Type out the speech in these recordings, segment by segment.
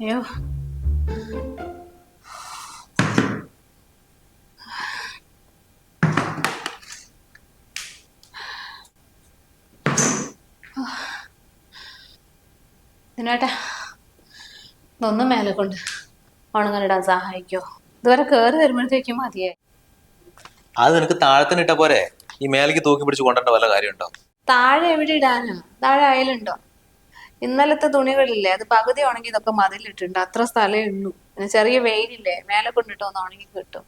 അയ്യോ ഇതിനേട്ടാ ഇതൊന്നും മേലെ കൊണ്ട് ഉണങ്ങാനിടാൻ സഹായിക്കോ? ഇതുവരെ കേറി വരുമ്പോഴത്തേക്കും മതിയേ. അത് നിനക്ക് താഴത്തിനിട്ട പോരെ, ഈ മേലേക്ക് തൂക്കി പിടിച്ച് കൊണ്ടുവരേണ്ട വല്ല കാര്യമുണ്ടോ? താഴെ എവിടെ ഇടാനാ? താഴെ അയലുണ്ടോ? ഇന്നലത്തെ തുണികളില്ലേ, അത് പകുതി ഉണങ്ങി ഇതൊക്കെ മതിലിട്ടുണ്ട്. അത്ര സ്ഥലമേ ഉള്ളൂ. പിന്നെ ചെറിയ വെയിലില്ലേ, മേലെ കൊണ്ടിട്ട് ഒന്ന് ഉണങ്ങി കിട്ടും.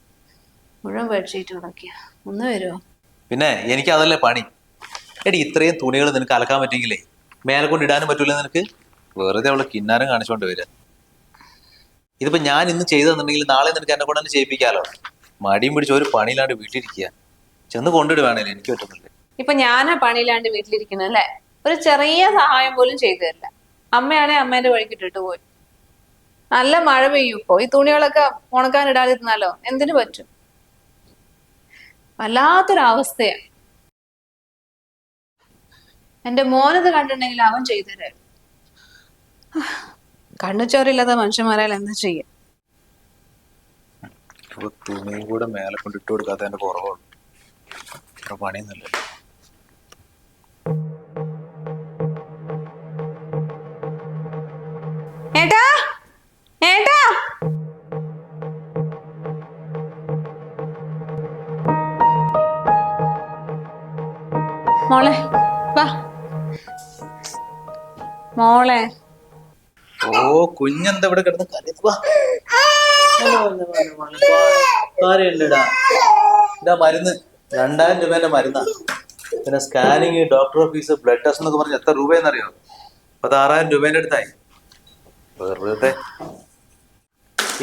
മുഴുവൻ ബെഡ്ഷീറ്റ് ഉണക്കിയ ഒന്ന് വരുമോ? പിന്നെ എനിക്ക് അതല്ലേ പണി. എടി ഇത്രയും തുണികൾ നിനക്ക് അലക്കാൻ പറ്റിയെങ്കിലേ മേലെ കൊണ്ട് ഇടാനും പറ്റൂല നിനക്ക്. വെറുതെ അവളെ കിന്നാരം കാണിച്ചോണ്ട് വരിക. ഇതിപ്പോ ഞാൻ ഇന്ന് ചെയ്തെന്നുണ്ടെങ്കിൽ നാളെ നിനക്ക് എന്നെ കൊണ്ട് തന്നെ ചെയ്യിപ്പിക്കാലോ. മടിയും പിടിച്ച് ഒരു പണിയില്ലാണ്ട് വീട്ടിലിരിക്കുക. ചെന്ന് കൊണ്ടിടുവാണേലേ എനിക്ക് പറ്റുന്നില്ല. ഇപ്പൊ ഞാനാ പണിയില്ലാണ്ട് വീട്ടിലിരിക്കുന്നത് അല്ലേ? ഒരു ചെറിയ സഹായം പോലും ചെയ്തു തരില്ല. അമ്മയാണെ അമ്മേന്റെ വഴിക്കിട്ടിട്ട് പോയി. നല്ല മഴ പെയ്യും ഇപ്പൊ. ഈ തുണികളൊക്കെ ഉണക്കാൻ ഇടാതിരുന്നാലോ എന്തിനു പറ്റും? വല്ലാത്തൊരവസ്ഥയാ. എന്റെ മോനത് കണ്ടിട്ടുണ്ടെങ്കിൽ അവൻ ചെയ്തു തരാം. കണ്ണുചോറില്ലാത്ത മനുഷ്യന്മാരായാലും എന്താ ചെയ്യും? തുണിയും കൂടെ മേലെ കൊണ്ട് ഇട്ട് കൊടുക്കാത്ത എന്റെ കുറവുള്ളൂ. പണിയൊന്നുമില്ല. ഏട്ടാ ഏട്ടാ മോളെ വാ മോളെ. ഓ കുഞ്ഞെന്താ ഇവിടെ കിടന്ന് കരയുവാ? കാര്യമില്ലടാ. ഇതാ മരുന്ന്, 2000 രൂപേന്റെ മരുന്നാ. പിന്നെ scanning, doctor fees, blood test എന്നൊക്കെ പറഞ്ഞ് എത്ര രൂപയെന്നറിയോ? 16,000 രൂപേന്റെ അടുത്തായി. വെറുതെ.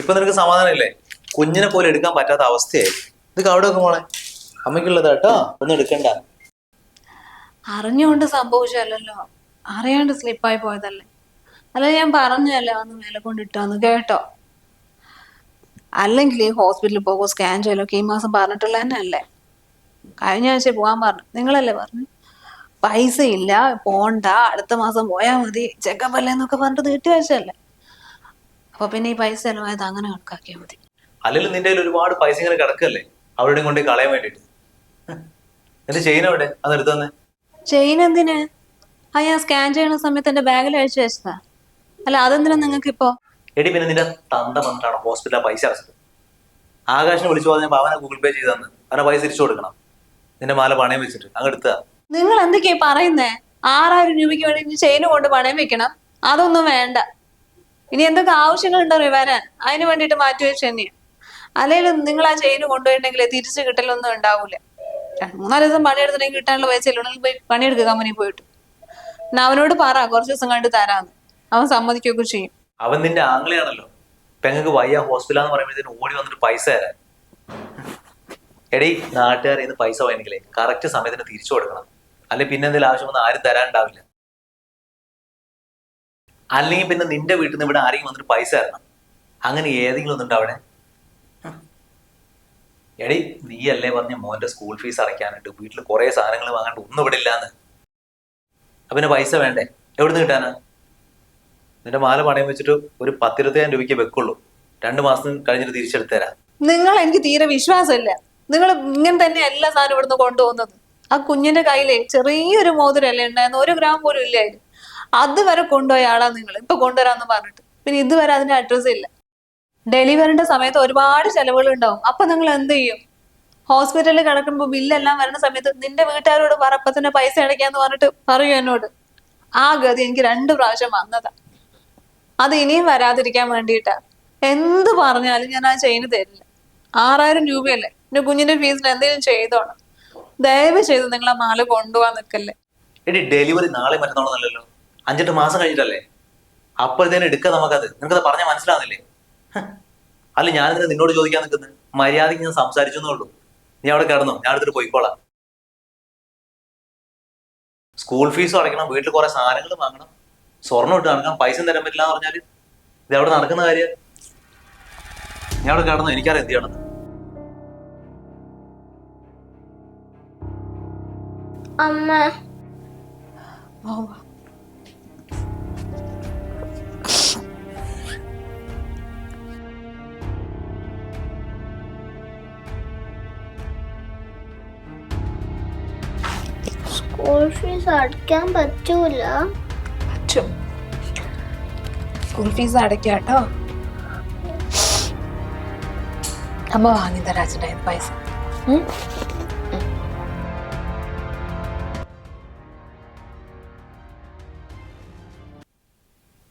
ഇപ്പൊ നിനക്ക് സമാധാനമില്ലേ? കുഞ്ഞിനെ പോലെ എടുക്കാൻ പറ്റാത്ത അവസ്ഥയായി. ഇതൊക്കെ അവിടെ വെക്കും മോളെ, അമ്മയ്ക്കുള്ളതാ കേട്ടോ, ഒന്നും എടുക്കണ്ട. അറിഞ്ഞുകൊണ്ട് സംഭവിച്ചല്ലോ, അറിയാണ്ട് സ്ലിപ്പായി പോയതല്ലേ. അല്ല ഞാൻ പറഞ്ഞല്ലേ അന്ന് മേലെ കൊണ്ടിട്ടാന്ന്, കേട്ടോ? അല്ലെങ്കിൽ ഈ ഹോസ്പിറ്റലിൽ പോകുമോ സ്കാൻ ചെയ്യലൊക്കെ ഈ മാസം പറഞ്ഞിട്ടുള്ള തന്നെ അല്ലേ? കഴിഞ്ഞ ആഴ്ച പോകാൻ പറഞ്ഞു, നിങ്ങളല്ലേ പറഞ്ഞു? പൈസ ഇല്ല, പോണ്ട, അടുത്ത മാസം പോയാൽ മതി, ചെക്കപ്പ് അല്ലേ എന്നൊക്കെ പറഞ്ഞിട്ട് നീട്ടി വെച്ചല്ലേ. അപ്പൊ പിന്നെ ഈ പൈസ ചെലവായത് അങ്ങനെ കണക്കാക്കിയാൽ മതി. അല്ലെങ്കിൽ നിന്റെ കയ്യിൽ ഒരുപാട് പൈസ ഇങ്ങനെ കിടക്കല്ലേ, അവരുടെയും കൊണ്ട് കളയാൻ വേണ്ടിട്ട്. എന്റെ ചെയിൻ എവിടെ? അത് എടുത്തു തന്നെ. ചെയിൻ എന്തിന്? ആ ഞാൻ സ്കാൻ ചെയ്യണ സമയത്ത് എന്റെ ബാഗിൽ അഴിച്ചു വെച്ചതാ. അല്ല അതെന്തിനാ നിങ്ങൾക്ക് ഇപ്പോ? എടി പിന്നെ നിന്റെ തന്ത വന്നിട്ടാണ് ഹോസ്പിറ്റലിൽ പൈസ അടച്ചത്. ആകാശിനെ വിളിച്ചു പറഞ്ഞാൽ അവനെ ഗൂഗിൾ പേ ചെയ്ത് തന്ന് അവനെ പൈസ തിരിച്ചു കൊടുക്കണം. നിന്റെ മാല പണയം വെച്ചിട്ട് അങ്ങ് എടുത്താ. നിങ്ങൾ എന്തൊക്കെയാ പറയുന്നേ? 6000 രൂപയ്ക്ക് വേണ്ടി ചെയിന് കൊണ്ട് പണയം വെക്കണം? അതൊന്നും വേണ്ട. ഇനി എന്തൊക്കെ ആവശ്യങ്ങളുണ്ടോ വരാൻ, അതിന് വേണ്ടിട്ട് മാറ്റി വെച്ച് തന്നെയാ. അല്ലെങ്കിലും നിങ്ങൾ ആ ചെയിന് കൊണ്ടുപോയിട്ടുണ്ടെങ്കിൽ തിരിച്ചു കിട്ടലൊന്നും ഉണ്ടാവൂല. 3-4 ദിവസം പണിയെടുത്തിട്ടുണ്ടെങ്കിൽ കിട്ടാനുള്ള പൈസ ഇല്ലെങ്കിൽ പോയി പണിയെടുക്കുക കമ്പനി പോയിട്ട്. എന്നാ അവനോട് പറ കുറച്ച് ദിവസം കണ്ട് തരാന്ന്. അവൻ സമ്മതിക്കുകയൊക്കെ ചെയ്യും. അവൻ നിന്റെ ആംഗ്ലയാണല്ലോ. പെങ്ങൾക്ക് വയ്യ ഹോസ്പിറ്റലാന്ന് പറയുമ്പോഴത്തേന് ഓടി വന്നിട്ട് പൈസ തരാൻ. എടി നാട്ടുകാരെ ഇന്ന് പൈസ വേണമെങ്കിലേ കറക്റ്റ് സമയത്തിന് തിരിച്ചു കൊടുക്കണം. അല്ലെ പിന്നെ എന്തെങ്കിലും ആവശ്യമൊന്നും ആരും തരാനുണ്ടാവില്ല. അല്ലെങ്കിൽ പിന്നെ നിന്റെ വീട്ടിൽ നിന്ന് ഇവിടെ ആരെങ്കിലും വന്നിട്ട് പൈസ തരണം. അങ്ങനെ ഏതെങ്കിലും ഒന്നുണ്ടോ അവിടെ? എടി നീ അല്ലേ പറഞ്ഞ മോന്റെ സ്കൂൾ ഫീസ് അടയ്ക്കാനുണ്ട്, വീട്ടിൽ കുറെ സാധനങ്ങൾ വാങ്ങാണ്ട് ഒന്നും ഇവിടെ ഇല്ലാന്ന്. അപ്പൊ പിന്നെ പൈസ വേണ്ടേ? എവിടുന്ന് കിട്ടാനാ? നിന്റെ മാല പണയം വെച്ചിട്ട് ഒരു 10-20,000 രൂപയ്ക്ക് വെക്കുള്ളൂ. 2 മാസം കഴിഞ്ഞിട്ട് തിരിച്ചെടുത്ത് തരാം. നിങ്ങൾ എനിക്ക് തീരെ വിശ്വാസമില്ല. നിങ്ങൾ ഇങ്ങനെ തന്നെ എല്ലാ സാധനവും ഇവിടുന്ന് കൊണ്ടുപോകുന്നത്. ആ കുഞ്ഞിന്റെ കയ്യിലെ ചെറിയൊരു മോതിരല്ലേ ഉണ്ടായിരുന്നു, 1 ഗ്രാം പോലും ഇല്ലായിരുന്നു. അതുവരെ കൊണ്ടുപോയ ആളാ നിങ്ങൾ. ഇപ്പൊ കൊണ്ടുവരാന്ന് പറഞ്ഞിട്ട് പിന്നെ ഇതുവരെ അതിന്റെ അഡ്രസ് ഇല്ല. ഡെലിവറിന്റെ സമയത്ത് ഒരുപാട് ചെലവുകൾ ഉണ്ടാവും. അപ്പൊ നിങ്ങൾ എന്ത് ചെയ്യും? ഹോസ്പിറ്റലിൽ കിടക്കുമ്പോ ബില്ലെല്ലാം വരുന്ന സമയത്ത് നിന്റെ വീട്ടുകാരോട് പറ, അപ്പൊ തന്നെ പൈസ അടയ്ക്കാന്ന് പറഞ്ഞിട്ട് പറയൂ എന്നോട്. ആ ഗതി എനിക്ക് 2 പ്രാവശ്യം വന്നതാ. അത് ഇനിയും വരാതിരിക്കാൻ വേണ്ടിയിട്ടാ. എന്ത് പറഞ്ഞാലും ഞാൻ ആ ചെയിന് തരില്ല. 6000 രൂപയല്ലേ, എന്റെ കുഞ്ഞിന്റെ ഫീസിന് എന്തെങ്കിലും ചെയ്തോണം. ദയവ് ചെയ്ത് നിങ്ങൾ ആ മാല കൊണ്ടുപോകാൻ നിൽക്കല്ലേ. എടി ഡെലിവറി നാളെ മറ്റന്നാളൊന്നല്ലല്ലോ, 5-8 മാസം കഴിഞ്ഞിട്ടല്ലേ. അപ്പോഴത്തേനും എടുക്കാം നമുക്കത്. നിനക്കത് പറഞ്ഞാൽ മനസ്സിലാവുന്നില്ലേ? അല്ല ഞാനിതിനെ നിന്നോട് ചോദിക്കാൻ നിൽക്കുന്നത്, മര്യാദയ്ക്ക് ഞാൻ സംസാരിച്ചെന്നേ ഉള്ളൂ. നീ അവിടെ കിടന്നോ, ഞാൻ എടുത്തിട്ട് പോയിക്കോളാം. സ്കൂൾ ഫീസും അടയ്ക്കണം, വീട്ടിൽ കുറെ സാധനങ്ങൾ വാങ്ങണം, സ്വർണ്ണം ഇട്ട് നടക്കാം, പൈസ തരാൻ പറ്റില്ല എന്ന് പറഞ്ഞാല് ഇത് എവിടെ നടക്കുന്ന കാര്യം? ഞാൻ അവിടെ കിടന്നു, എനിക്കറിയാം എന്ത് ചെയ്യണമെന്ന്. അമ്മ സ്കൂൾ ഫീസ് അടയ്ക്കാൻ പറ്റൂല. പറ്റും. സ്കൂൾ ഫീസ് അടയ്ക്കാട്ടോ. അമ്മ വാങ്ങി തരാം അച്ഛൻ്റെ പൈസ. ഉം?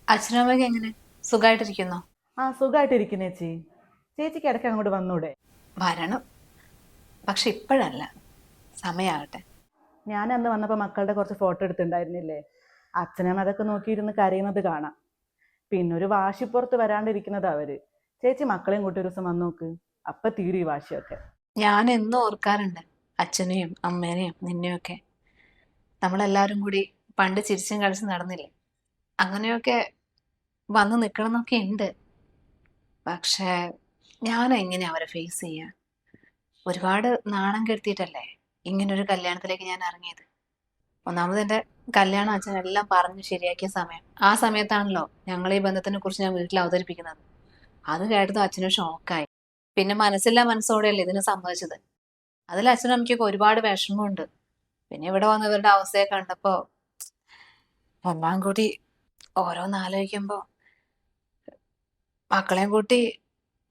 അച്ഛനും അമ്മയ്ക്ക് എങ്ങനെ, സുഖമായിട്ടിരിക്കുന്നോ? സുഖമായിട്ടിരിക്കുന്നു ചേച്ചി. ചേച്ചിക്ക് ഇടയ്ക്ക് അങ്ങോട്ട് വന്നൂടെ? വരണം, പക്ഷെ ഇപ്പോഴല്ല, സമയാകട്ടെ. ഞാൻ അന്ന് വന്നപ്പോൾ മക്കളുടെ കുറച്ച് ഫോട്ടോ എടുത്തിട്ടുണ്ടായിരുന്നില്ലേ? അച്ഛനും അതൊക്കെ നോക്കിയിരുന്ന് കരയുന്നത് കാണാം. പിന്നെ ഒരു വാശിപ്പുറത്ത് വരാണ്ടിരിക്കുന്നത് അവര്. ചേച്ചി മക്കളെയും കൂട്ടി ഒരു ദിവസം വന്ന് നോക്ക്, അപ്പം തീരും ഈ വാശിയൊക്കെ. ഞാൻ എന്നും ഓർക്കാറുണ്ട് അച്ഛനെയും അമ്മേനെയും നിന്നെയൊക്കെ. നമ്മളെല്ലാവരും കൂടി പണ്ട് ചിരിച്ചും കളിച്ചും നടന്നില്ലേ? അങ്ങനെയൊക്കെ വന്ന് നിൽക്കണം എന്നൊക്കെ ഉണ്ട്. പക്ഷേ ഞാൻ എങ്ങനെ അവരെ ഫേസ് ചെയ്യാൻ? ഒരുപാട് നാണം കെടുത്തിയിട്ടല്ലേ ഇങ്ങനൊരു കല്യാണത്തിലേക്ക് ഞാൻ ഇറങ്ങിയത്. ഒന്നാമത് എൻ്റെ കല്യാണം അച്ഛനെല്ലാം പറഞ്ഞ് ശരിയാക്കിയ സമയം. ആ സമയത്താണല്ലോ ഞങ്ങൾ ഈ ബന്ധത്തിനെ കുറിച്ച് ഞാൻ വീട്ടിൽ അവതരിപ്പിക്കുന്നത്. അത് കേട്ടതും അച്ഛനും ഷോക്കായി. പിന്നെ മനസ്സില്ലാ മനസ്സോടെയല്ലേ ഇതിന് സമ്മതിച്ചത്. അതിൽ അച്ഛനും അമ്മയ്ക്കൊക്കെ ഒരുപാട് വിഷമമുണ്ട്. പിന്നെ ഇവിടെ വന്നവരുടെ അവസ്ഥയെ കണ്ടപ്പോ എല്ലാം കൂടി ഓരോന്നാലോചിക്കുമ്പോ മക്കളെയും കൂട്ടി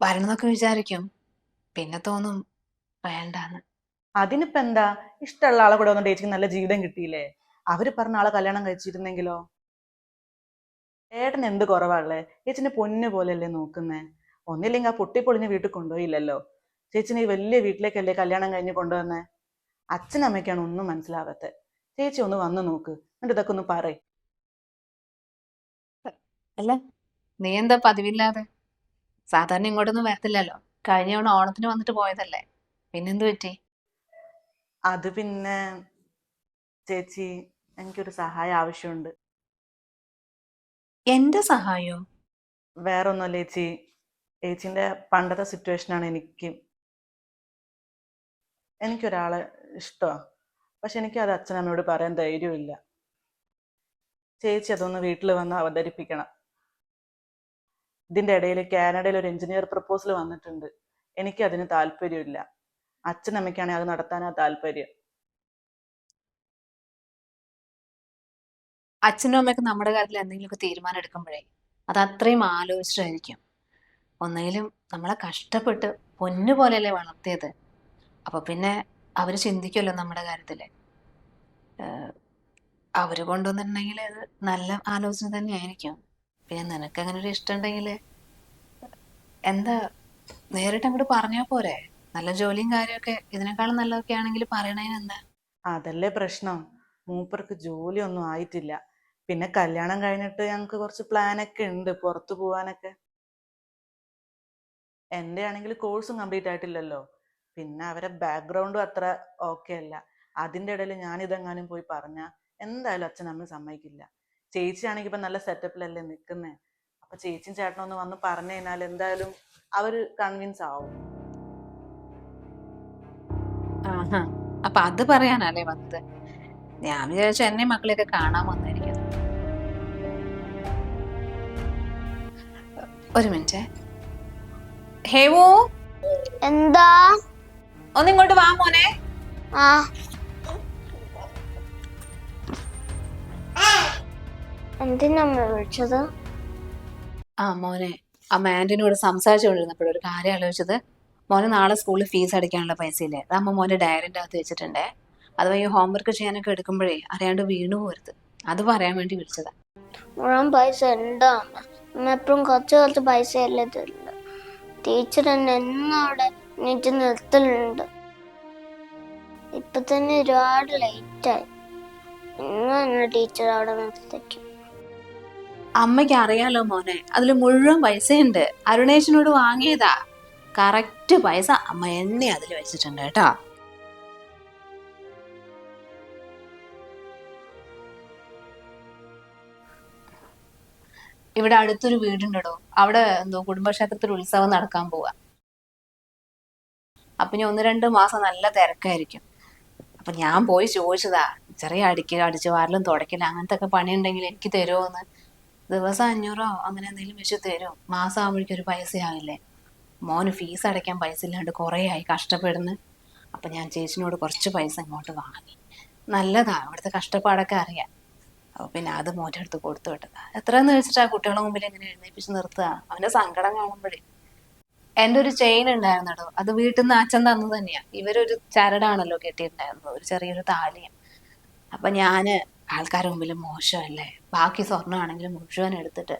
വരണമെന്നൊക്കെ വിചാരിക്കും. പിന്നെ തോന്നും വേണ്ടാന്ന്. അതിനിപ്പോ എന്താ, ഇഷ്ടമുള്ള ആളെ കൂടെ വന്നിട്ട് ചേച്ചിക്ക് നല്ല ജീവിതം കിട്ടിയില്ലേ? അവര് പറഞ്ഞ ആളെ കല്യാണം കഴിച്ചിരുന്നെങ്കിലോ? ഏട്ടൻ എന്ത് കുറവാളേ? ചേച്ചിന്റെ പൊന്നു പോലെയല്ലേ നോക്കുന്നേ? ഒന്നില്ലെങ്കിൽ ആ പൊട്ടിപ്പൊളിഞ്ഞ് വീട്ടിൽ കൊണ്ടുപോയില്ലല്ലോ. ചേച്ചിനെ ഈ വലിയ വീട്ടിലേക്കല്ലേ കല്യാണം കഴിഞ്ഞ് കൊണ്ടുവന്നേ? അച്ഛനമ്മയ്ക്കാണ് ഒന്നും മനസ്സിലാവാത്തെ. ചേച്ചി ഒന്ന് വന്ന് നോക്ക്, എന്നിട്ട് ഇതൊക്കെ ഒന്ന് പറയ്. അല്ല, നീ എന്താ പതിവില്ലാതെ? സാധാരണ ഇങ്ങോട്ടൊന്നും വരത്തില്ലല്ലോ. കഴിഞ്ഞ തവണ ഓണത്തിന് വന്നിട്ട് പോയതല്ലേ, പിന്നെന്ത് പറ്റി? അത് പിന്നെ ചേച്ചി, എനിക്കൊരു സഹായം ആവശ്യമുണ്ട്. എന്റെ സഹായോ? വേറൊന്നുമല്ല ചേച്ചി, ചേച്ചിന്റെ പണ്ടത്തെ സിറ്റുവേഷനാണ് എനിക്കൊരാളെ ഇഷ്ടമാണ്. പക്ഷെ എനിക്ക് അത് അച്ഛനമ്മയോട് പറയാൻ ധൈര്യമില്ല. ചേച്ചി അതൊന്ന് വീട്ടിൽ വന്ന് അവതരിപ്പിക്കണം. ഇതിന്റെ ഇടയിൽ കാനഡയിൽ ഒരു എഞ്ചിനീയർ പ്രപ്പോസൽ വന്നിട്ടുണ്ട്. എനിക്ക് അതിന് താല്പര്യമില്ല. അച്ഛനമ്മയ്ക്കാണെങ്കിൽ അത് നടത്താനാ താല്പര്യം. അച്ഛനും അമ്മയൊക്കെ നമ്മുടെ കാര്യത്തിൽ എന്തെങ്കിലുമൊക്കെ തീരുമാനം എടുക്കുമ്പോഴേ അത് അത്രയും ആലോചിച്ചിട്ടായിരിക്കും. ഒന്നെങ്കിലും നമ്മളെ കഷ്ടപ്പെട്ട് പൊന്നു പോലെയല്ലേ വളർത്തിയത്. അപ്പൊ പിന്നെ അവര് ചിന്തിക്കുമല്ലോ നമ്മുടെ കാര്യത്തില്. അവര് കൊണ്ടുവന്നിട്ടുണ്ടെങ്കിൽ അത് നല്ല ആലോചന തന്നെയായിരിക്കും. പിന്നെ നിനക്ക് അങ്ങനെ ഒരു ഇഷ്ടം ഉണ്ടെങ്കിൽ എന്താ, നേരിട്ട് അങ്ങോട്ട് പറഞ്ഞാൽ പോരെ? നല്ല ജോലിയും കാര്യമൊക്കെ ഇതിനേക്കാളും നല്ലതൊക്കെ ആണെങ്കിൽ പറയണേന് എന്താ? അതല്ലേ പ്രശ്നം, മൂപ്പർക്ക് ജോലിയൊന്നും ആയിട്ടില്ല. പിന്നെ കല്യാണം കഴിഞ്ഞിട്ട് ഞങ്ങൾക്ക് കുറച്ച് പ്ലാനൊക്കെ ഉണ്ട് പുറത്തു പോവാനൊക്കെ. എൻ്റെ ആണെങ്കിൽ കോഴ്സും കംപ്ലീറ്റ് ആയിട്ടില്ലല്ലോ. പിന്നെ അവരെ ബാക്ക്ഗ്രൗണ്ടും അത്ര ഓക്കെ അല്ല. അതിൻ്റെ ഇടയിൽ ഞാനിതെങ്ങാനും പോയി പറഞ്ഞാൽ എന്തായാലും അച്ഛനമ്മ സമ്മതിക്കില്ല. ചേച്ചി ആണെങ്കിൽ ഇപ്പം നല്ല സെറ്റപ്പിലല്ലേ നിൽക്കുന്നേ. അപ്പൊ ചേച്ചിയും ചേട്ടനും ഒന്ന് വന്ന് പറഞ്ഞു കഴിഞ്ഞാൽ എന്തായാലും അവര് കൺവിൻസ് ആവും. ആഹാ, അപ്പൊ അത് പറയാനല്ലേ വന്നത്? ഞാൻ വിചാരിച്ചു എന്നെ മക്കളെയൊക്കെ കാണാൻ വന്നായിരിക്കും. ഒരു മിനിറ്റ്. ഹേവോ, എന്താ? ഒന്നിങ്ങോട്ട് വാ മോനെ. ആ എന്തിനമ്മ വിളിച്ചത്? ആ മോനെ, അമ്മ ആന്റിനോട് സംസാരിച്ചുകൊണ്ടിരുന്നപ്പോഴൊരു കാര്യം ആലോചിച്ചത്. മോനെ നാളെ സ്കൂളിൽ ഫീസ് അടിക്കാനുള്ള പൈസ ഇല്ലേ, അത് അമ്മ മോന്റെ ഡയറിന്റെ അകത്ത് വെച്ചിട്ടുണ്ടേ. അഥവാ ഈ ഹോംവർക്ക് ചെയ്യാനൊക്കെ എടുക്കുമ്പോഴേ അറിയാണ്ട് വീണു പോരുത്. അത് പറയാൻ വേണ്ടി വിളിച്ചതാ. മുഴുവൻ പൈസ എന്താ? അമ്മ എപ്പോഴും കുറച്ച് കുറച്ച് പൈസയല്ലേ തരുന്നത്. ടീച്ചർ എന്നെ എന്നും അവിടെ നീറ്റ് നിർത്തലുണ്ട്. ഇപ്പൊ തന്നെ ഒരുപാട് ലേറ്റായി. ഇന്നും എന്നെ ടീച്ചർ അവിടെ നിർത്തിക്കും. അമ്മയ്ക്ക് അറിയാലോ മോനെ, അതിൽ മുഴുവൻ പൈസയുണ്ട്. അരുണേശനോട് വാങ്ങിയതാ. കറക്റ്റ് പൈസ അമ്മ എന്നെ അതിൽ വെച്ചിട്ടുണ്ട് കേട്ടോ. ഇവിടെ അടുത്തൊരു വീടുണ്ടോ, അവിടെ എന്തോ കുടുംബക്ഷേത്രത്തിൽ ഉത്സവം നടക്കാൻ പോവാ. അപ്പൊ ഇനി 1-2 മാസം നല്ല തിരക്കായിരിക്കും. അപ്പൊ ഞാൻ പോയി ചോദിച്ചതാ, ചെറിയ അടിച്ചു വാരലും തുടക്കില്ല അങ്ങനത്തെ ഒക്കെ പണിയുണ്ടെങ്കിൽ എനിക്ക് തരുമോന്ന്. ദിവസം 500 അങ്ങനെ എന്തെങ്കിലും വെച്ച് തരും. മാസം ആകുമ്പോഴേക്കും ഒരു പൈസ ആവില്ലേ. മോന് ഫീസ് അടയ്ക്കാൻ പൈസ ഇല്ലാണ്ട് കുറേ ആയി കഷ്ടപ്പെടുന്നു. അപ്പൊ ഞാൻ ചേച്ചിനോട് കുറച്ച് പൈസ ഇങ്ങോട്ട് വാങ്ങി. നല്ലതാ, അവിടുത്തെ കഷ്ടപ്പാടൊക്കെ അറിയാം. അപ്പൊ പിന്നെ അത് മോറ്റെടുത്ത് കൊടുത്തു വിട്ടതാ. എത്രയെന്ന് വെച്ചിട്ടാ കുട്ടികളുടെ മുമ്പിൽ എങ്ങനെ എഴുന്നേപ്പിച്ച് നിർത്തുക? അവന്റെ സങ്കടം കാണുമ്പോഴേ. എന്റെ ഒരു ചെയിൻ ഉണ്ടായിരുന്നടോ, അത് വീട്ടിൽ നിന്ന് അച്ഛൻ തന്നു തന്നെയാ. ഇവരൊരു ചരടാണല്ലോ കെട്ടിയിട്ടുണ്ടായിരുന്നത്, ഒരു ചെറിയൊരു താലിയും. അപ്പൊ ഞാന് ആൾക്കാരുടെ മുമ്പിൽ മോശമല്ലേ, ബാക്കി സ്വർണ്ണമാണെങ്കിലും മുഴുവൻ എടുത്തിട്ട്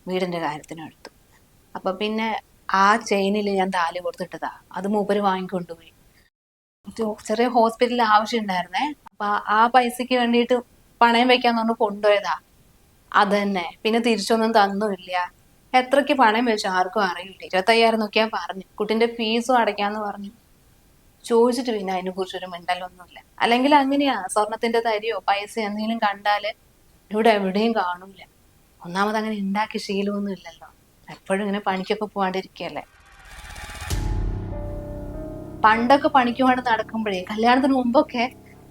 വീടിന്റെ കാര്യത്തിനും എടുത്തു. അപ്പൊ പിന്നെ ആ ചെയിനിൽ ഞാൻ താലി കൊടുത്തിട്ടതാ, അത് മൂപ്പര് വാങ്ങിക്കൊണ്ടുപോയി. ചെറിയ ഹോസ്പിറ്റലിൽ ആവശ്യം ഉണ്ടായിരുന്നേ, അപ്പൊ ആ പൈസക്ക് വേണ്ടിയിട്ട് പണയം വെക്കാന്ന് പറഞ്ഞു കൊണ്ടുപോയതാ. അത് തന്നെ, പിന്നെ തിരിച്ചൊന്നും തന്നുമില്ല. എത്രക്ക് പണയം വെച്ചു ആർക്കും അറിയില്ല. 25,000 നോക്കിയാ പറഞ്ഞു. കുട്ടിന്റെ ഫീസും അടയ്ക്കാന്ന് പറഞ്ഞു. ചോദിച്ചിട്ട് പിന്നെ അതിനെ കുറിച്ചൊരു മിണ്ടലൊന്നുമില്ല. അല്ലെങ്കിൽ അങ്ങനെയാ, സ്വർണത്തിന്റെ തരിയോ പൈസ എന്തെങ്കിലും കണ്ടാല് ഇവിടെ എവിടെയും കാണൂല. ഒന്നാമത് അങ്ങനെ ഉണ്ടാക്കി ശീലമൊന്നും ഇല്ലല്ലോ, എപ്പോഴും ഇങ്ങനെ പണിക്കൊക്കെ പോവാണ്ടിരിക്കല്ലേ. പണ്ടൊക്കെ പണിക്ക് വേണ്ടി നടക്കുമ്പോഴേ, കല്യാണത്തിന് മുമ്പൊക്കെ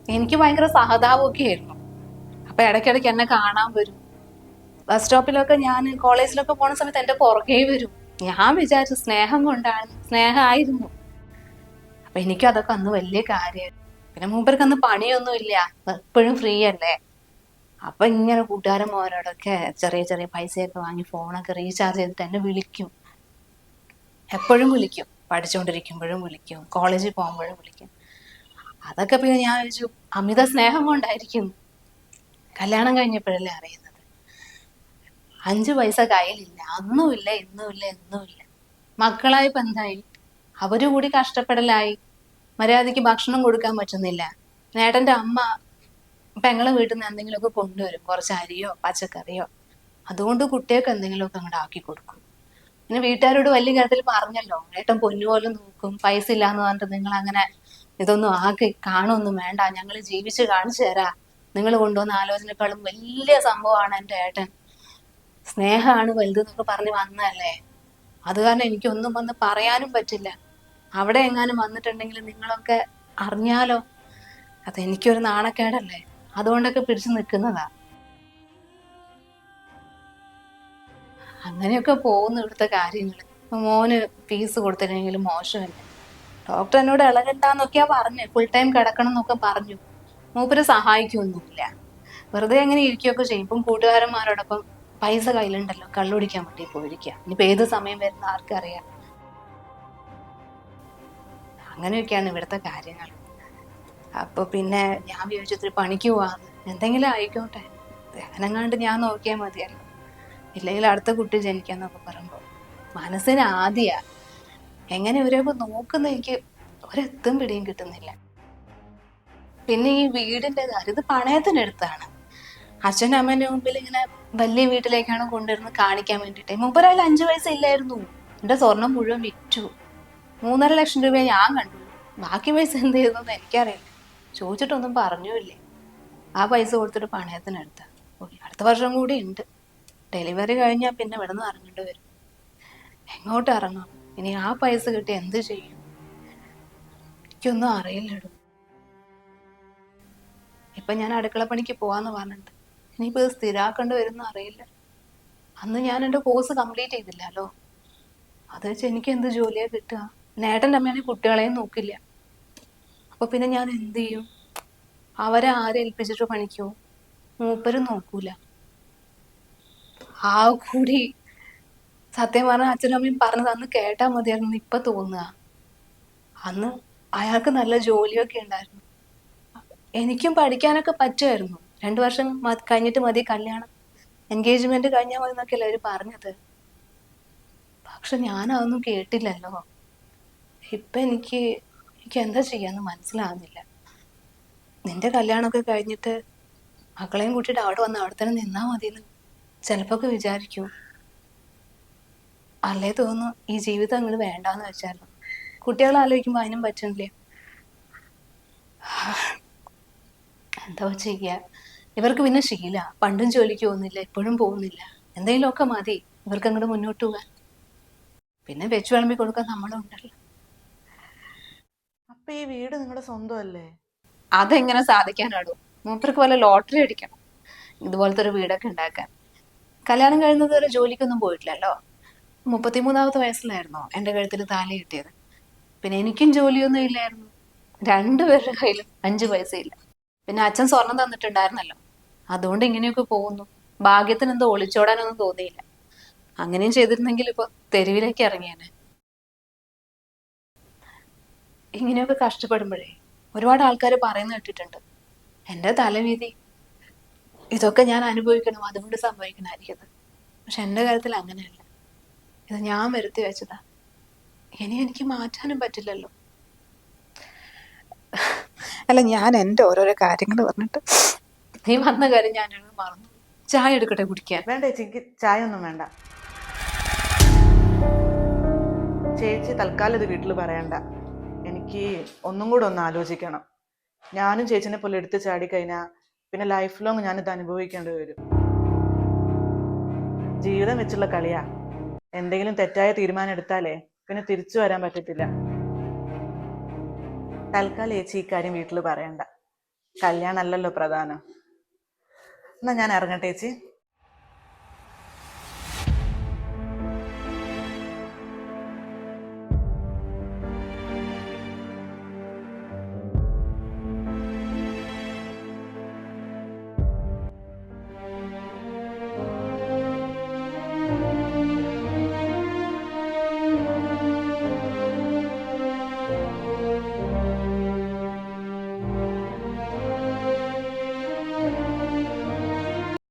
എനിക്ക് ഭയങ്കര സഹതാപമൊക്കെ ആയിരുന്നു. അപ്പൊ ഇടയ്ക്കിടയ്ക്ക് എന്നെ കാണാൻ വരും. ബസ് സ്റ്റോപ്പിലൊക്കെ ഞാൻ കോളേജിലൊക്കെ പോണ സമയത്ത് എന്റെ പുറകെ വരും. ഞാൻ വിചാരിച്ചു സ്നേഹം കൊണ്ടാണ്, സ്നേഹമായിരുന്നു. അപ്പൊ എനിക്കും അതൊക്കെ അന്ന് വലിയ കാര്യമായിരുന്നു. പിന്നെ മൂപ്പർക്ക് അന്ന് പണിയൊന്നും ഇല്ല, എപ്പോഴും ഫ്രീ അല്ലേ. അപ്പൊ ഇങ്ങനെ കൂട്ടുകാരന്മാരോടൊക്കെ ചെറിയ ചെറിയ പൈസയൊക്കെ വാങ്ങി ഫോണൊക്കെ റീചാർജ് ചെയ്തിട്ട് എന്നെ വിളിക്കും. എപ്പോഴും വിളിക്കും, പഠിച്ചുകൊണ്ടിരിക്കുമ്പോഴും വിളിക്കും, കോളേജിൽ പോകുമ്പോഴും വിളിക്കും. അതൊക്കെ പിന്നെ ഞാൻ വിളിച്ചു അമിത സ്നേഹം കൊണ്ടായിരിക്കും. കല്യാണം കഴിഞ്ഞപ്പോഴല്ലേ അറിയുന്നത്. 5 പൈസ കയ്യിലില്ല, അന്നുമില്ല, ഇന്നുമില്ല, എന്നുമില്ല. മക്കളായപ്പോ എന്തായി? അവര് കൂടി കഷ്ടപ്പെടലായി. മര്യാദയ്ക്ക് ഭക്ഷണം കൊടുക്കാൻ പറ്റുന്നില്ല. നേട്ടന്റെ അമ്മ പെങ്ങളെ വീട്ടിൽ നിന്ന് എന്തെങ്കിലുമൊക്കെ കൊണ്ടുവരും, കുറച്ച് അരിയോ പച്ചക്കറിയോ. അതുകൊണ്ട് കുട്ടികൾക്ക് എന്തെങ്കിലുമൊക്കെ അങ്ങോട്ട് ആക്കി കൊടുക്കും. പിന്നെ വീട്ടുകാരോട് വലിയ കാര്യത്തിൽ പറഞ്ഞല്ലോ, ഏട്ടൻ പൊന്നുപോലും നോക്കും, പൈസ ഇല്ലാന്ന് പറഞ്ഞിട്ട് നിങ്ങൾ അങ്ങനെ ഇതൊന്നും ആക്കി കാണുമൊന്നും വേണ്ട, ഞങ്ങൾ ജീവിച്ച് കാണിച്ചു തരാം. നിങ്ങൾ കൊണ്ടുവന്ന ആലോചനക്കാളും വലിയ സംഭവമാണ് എൻ്റെ ഏട്ടൻ, സ്നേഹമാണ് വലുത് എന്നൊക്കെ പറഞ്ഞ് വന്നതല്ലേ. അത് കാരണം എനിക്കൊന്നും വന്ന് പറയാനും പറ്റില്ല. അവിടെ എങ്ങാനും വന്നിട്ടുണ്ടെങ്കിൽ നിങ്ങളൊക്കെ അറിഞ്ഞാലോ, അതെനിക്കൊരു നാണക്കേടല്ലേ. അതുകൊണ്ടൊക്കെ പിടിച്ചു നിൽക്കുന്നതാ. അങ്ങനെയൊക്കെ പോകുന്നു ഇവിടുത്തെ കാര്യങ്ങൾ. മോന് ഫീസ് കൊടുത്തില്ലെങ്കിലും മോശമല്ലേ. ഡോക്ടർ എന്നോട് ഇളകണ്ടാന്നൊക്കെയാ പറഞ്ഞു, ഫുൾ ടൈം കിടക്കണം എന്നൊക്കെ പറഞ്ഞു. മൂപ്പര് സഹായിക്കൊന്നുമില്ല, വെറുതെ എങ്ങനെ ഇരിക്കുകയൊക്കെ ചെയ്യും. ഇപ്പം കൂട്ടുകാരന്മാരോടൊപ്പം പൈസ കയ്യിലുണ്ടല്ലോ, കള്ളുടിക്കാൻ വേണ്ടി പോയിരിക്കുക. ഇനിയിപ്പോ ഏത് സമയം വരുന്ന ആർക്കറിയാം. അങ്ങനെയൊക്കെയാണ് ഇവിടുത്തെ കാര്യങ്ങൾ. അപ്പൊ പിന്നെ ഞാൻ വിചാരിച്ചൊത്തിരി പണിക്ക് പോവാന്ന്, എന്തെങ്കിലും ആയിക്കോട്ടെ, ദേഹനെങ്ങാണ്ട് ഞാൻ നോക്കിയാൽ മതിയല്ലോ. ഇല്ലെങ്കിൽ അടുത്ത കുട്ടി ജനിക്കാന്നൊക്കെ പറയുമ്പോ മനസ്സിന് ആദ്യ എങ്ങനെ ഇവരെയൊക്കെ നോക്കുന്ന എനിക്ക് ഒരെത്തും പിടിയും കിട്ടുന്നില്ല. പിന്നെ ഈ വീടിന്റെ കാര്യം, ഇത് പണയത്തിനെടുത്താണ്. അച്ഛനും അമ്മേന്റെ മുമ്പിൽ ഇങ്ങനെ വലിയ വീട്ടിലേക്കാണ് കൊണ്ടുവരുന്നത് കാണിക്കാൻ വേണ്ടിട്ട്. മുമ്പൊരായാലും 5 പൈസ ഇല്ലായിരുന്നു. എന്റെ സ്വർണം മുഴുവൻ വിറ്റു. 3.5 ലക്ഷം രൂപ ഞാൻ കണ്ടു. ബാക്കി പൈസ എന്ത് ചെയ്തെന്ന് എനിക്കറിയില്ല. ചോദിച്ചിട്ടൊന്നും പറഞ്ഞുമില്ലേ. ആ പൈസ കൊടുത്തിട്ട് പണയത്തിനെടുത്ത. അടുത്ത വർഷം കൂടി ഉണ്ട്. ഡെലിവറി കഴിഞ്ഞാൽ പിന്നെ ഇവിടെ നിന്ന് ഇറങ്ങേണ്ടി വരും. എങ്ങോട്ട് ഇറങ്ങാം? ഇനി ആ പൈസ കിട്ടി എന്ത് ചെയ്യും? എനിക്കൊന്നും അറിയില്ലടോ. ഇപ്പൊ ഞാൻ അടുക്കള പണിക്ക് പോവാന്ന് പറഞ്ഞിട്ട് ഇനിയിപ്പോ ഇത് സ്ഥിരാക്കേണ്ടി വരുന്ന അറിയില്ല. അന്ന് ഞാൻ എന്റെ കോഴ്സ് കംപ്ലീറ്റ് ചെയ്തില്ലല്ലോ. അത് വെച്ച് എനിക്ക് എന്ത് ജോലിയാ കിട്ടുക? നേട്ടന്റെ അമ്മയാണെങ്കിൽ കുട്ടികളെയും നോക്കില്ല. അപ്പൊ പിന്നെ ഞാൻ എന്ത് ചെയ്യും? അവരെ ആരെ ഏൽപ്പിച്ചിട്ട് പണിക്കോ? മൂപ്പരും നോക്കൂല. ആ കൂടി സത്യം പറഞ്ഞ അച്ഛനും അമ്മയും പറഞ്ഞത് അന്ന് കേട്ടാ മതിയായിരുന്നു ഇപ്പൊ തോന്നുക. അന്ന് അയാൾക്ക് നല്ല ജോലിയൊക്കെ ഉണ്ടായിരുന്നു, എനിക്കും പഠിക്കാനൊക്കെ പറ്റുമായിരുന്നു. 2 വർഷം കഴിഞ്ഞിട്ട് മതി കല്യാണം, എൻഗേജ്മെന്റ് കഴിഞ്ഞാൽ മതി എന്നൊക്കെയല്ലേ അവര് പറഞ്ഞത്. പക്ഷെ ഞാൻ അതൊന്നും കേട്ടില്ലല്ലോ. ഇപ്പൊ എനിക്ക് എന്താ ചെയ്യാന്ന് മനസ്സിലാവുന്നില്ല. നിന്റെ കല്യാണമൊക്കെ കഴിഞ്ഞിട്ട് മക്കളെയും കൂട്ടിയിട്ട് അവിടെ വന്ന് അവിടെ തന്നെ നിന്നാ മതിയെന്ന് ചിലപ്പൊക്കെ വിചാരിക്കൂ. അല്ലേ തോന്നുന്നു ഈ ജീവിതം അങ്ങോട്ട് വേണ്ടാന്ന് വെച്ചാലോ. കുട്ടികളെ ആലോചിക്കുമ്പോ അതിനും പറ്റണില്ലേ. എന്താ ചെയ്യാ? ഇവർക്ക് പിന്നെ ശീല, പണ്ടും ജോലിക്ക് പോകുന്നില്ല, ഇപ്പോഴും പോകുന്നില്ല. എന്തെങ്കിലുമൊക്കെ മതി ഇവർക്ക് അങ്ങോട്ട് മുന്നോട്ട് പോകാൻ. പിന്നെ വെച്ച് വിളമ്പി കൊടുക്കാൻ നമ്മളും ഉണ്ടല്ലോ. അപ്പൊ ഈ വീട് നിങ്ങളുടെ സ്വന്തമല്ലേ? അതെങ്ങനെ സാധിക്കാനാടോ? മൂപ്പർക്ക് വല്ല ലോട്ടറി അടിക്കണം ഇതുപോലത്തെ ഒരു വീടൊക്കെ ഉണ്ടാക്കാൻ. കല്യാണം കഴിയുന്നത് വരെ ജോലിക്കൊന്നും പോയിട്ടില്ലല്ലോ. 33-ാമത്തെ വയസ്സിലായിരുന്നോ എന്റെ കഴുത്തിൽ താലി കിട്ടിയത്. പിന്നെ എനിക്കും ജോലിയൊന്നും ഇല്ലായിരുന്നു. 2 പേരുടെ കയ്യിലും 5 പൈസ ഇല്ല. പിന്നെ അച്ഛൻ സ്വർണം തന്നിട്ടുണ്ടായിരുന്നല്ലോ, അതുകൊണ്ട് ഇങ്ങനെയൊക്കെ പോകുന്നു. ഭാഗ്യത്തിന് എന്തോ ഒളിച്ചോടാനൊന്നും തോന്നിയില്ല. അങ്ങനെയും ചെയ്തിരുന്നെങ്കിൽ ഇപ്പൊ തെരുവിലേക്ക് ഇറങ്ങിയേനെ. ഇങ്ങനെയൊക്കെ കഷ്ടപ്പെടുമ്പോഴേ ഒരുപാട് ആൾക്കാർ പറയുന്ന കേട്ടിട്ടുണ്ട്, എൻ്റെ തലവിധി, ഇതൊക്കെ ഞാൻ അനുഭവിക്കണം, അതുകൊണ്ട് സംഭവിക്കണമായിരിക്കുന്നത്. പക്ഷെ എൻ്റെ കാര്യത്തിൽ അങ്ങനെയല്ല. ഇത് ഞാൻ വരുത്തി വെച്ചതാ. ഇനി എനിക്ക് മാറ്റാനും പറ്റില്ലല്ലോ. അല്ല, ഞാൻ എൻ്റെ ഓരോരോ കാര്യങ്ങൾ പറഞ്ഞിട്ട് നീ വന്ന കാര്യം ഞാനത് മറന്നു. ചായ എടുക്കട്ടെ കുടിക്കാൻ? വേണ്ട ചേച്ചി, എനിക്ക് ചായ ഒന്നും വേണ്ട. ചേച്ചി തൽക്കാലം ഇത് വീട്ടിൽ പറയണ്ട. എനിക്ക് ഒന്നും കൂടെ ഒന്ന് ആലോചിക്കണം. ഞാനും ചേച്ചിനെ പോലെ എടുത്ത് ചാടിക്കഴിഞ്ഞാൽ പിന്നെ ലൈഫ് ലോങ് ഞാനിത് അനുഭവിക്കേണ്ടി വരും. ജീവിതം വെച്ചുള്ള കളിയാ. എന്തെങ്കിലും തെറ്റായ തീരുമാനം എടുത്താലേ പിന്നെ തിരിച്ചു വരാൻ പറ്റത്തില്ല. തൽക്കാലം ചേച്ചി ഇക്കാര്യം വീട്ടിൽ പറയണ്ട. കല്യാണം അല്ലല്ലോ പ്രധാനം. എന്നാ ഞാൻ ഇറങ്ങട്ടെ ചേച്ചി.